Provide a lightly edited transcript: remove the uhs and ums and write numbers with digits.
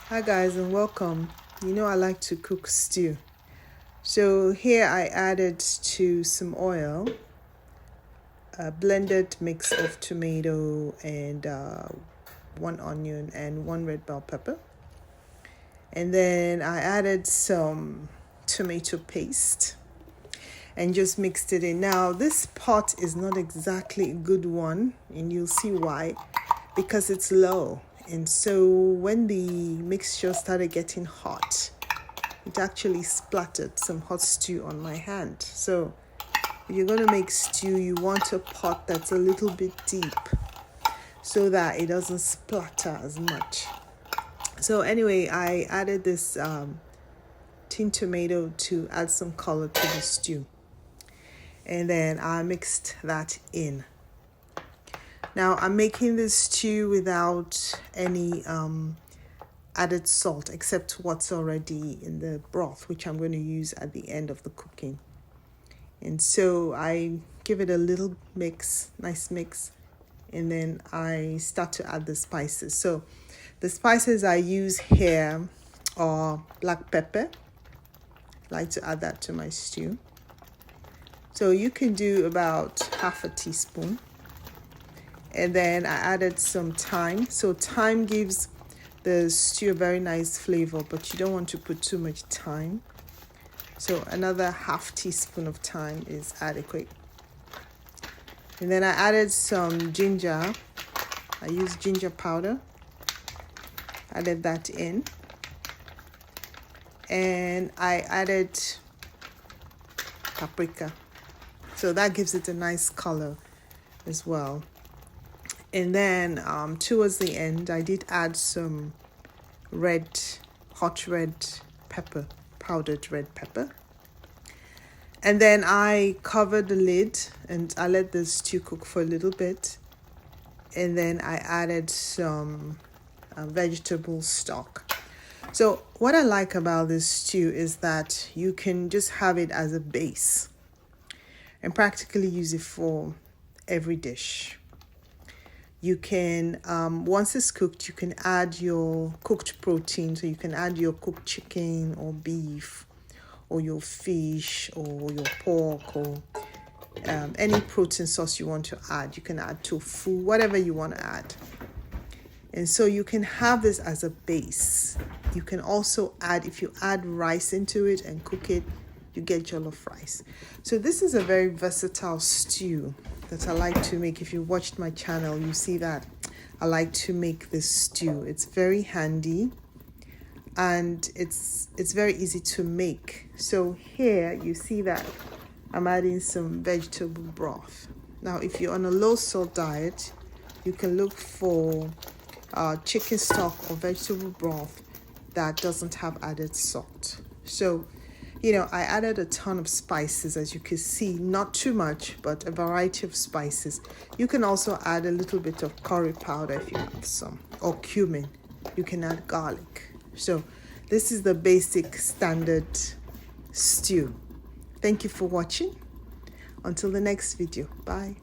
Hi guys and welcome. You know I like to cook stew. So here I added to some oil, a blended mix of tomato and one onion and one red bell pepper. And then I added some tomato paste and just mixed it in. Now this pot is not exactly a good one, and you'll see why, because it's low. And so when the mixture started getting hot, it actually splattered some hot stew on my hand. So if you're going to make stew, you want a pot that's a little bit deep so that it doesn't splatter as much. So anyway, I added this tin tomato to add some color to the stew. And then I mixed that in. Now I'm making this stew without any added salt except what's already in the broth, which I'm going to use at the end of the cooking. And so I give it a little mix, nice mix, and then I start to add the spices. So the spices I use here are black pepper. I like to add that to my stew. So you can do about half a teaspoon. And then I added some thyme. So thyme gives the stew a very nice flavor, but you don't want to put too much thyme. So another half teaspoon of thyme is adequate. And then I added some ginger. I used ginger powder. Added that in. And I added paprika. So that gives it a nice color as well. And then towards the end, I did add some hot red pepper, powdered red pepper. And then I covered the lid and I let the stew cook for a little bit. And then I added some vegetable stock. So what I like about this stew is that you can just have it as a base and practically use it for every dish. You can, once it's cooked, you can add your cooked protein. So you can add your cooked chicken or beef or your fish or your pork or any protein sauce you want to add. You can add tofu, whatever you want to add. And so you can have this as a base. You can also add, if you add rice into it and cook it, you get jollof rice. So this is a very versatile stew that I like to make. If you watched my channel, you see that I like to make this stew. It's very handy and it's very easy to make. So here you see that I'm adding some vegetable broth. Now if you're on a low salt diet, you can look for chicken stock or vegetable broth that doesn't have added salt. So I added a ton of spices, as you can see, not too much, but a variety of spices. You can also add a little bit of curry powder if you have some, or cumin. You can add garlic. So this is the basic standard stew. Thank you for watching. Until the next video. Bye.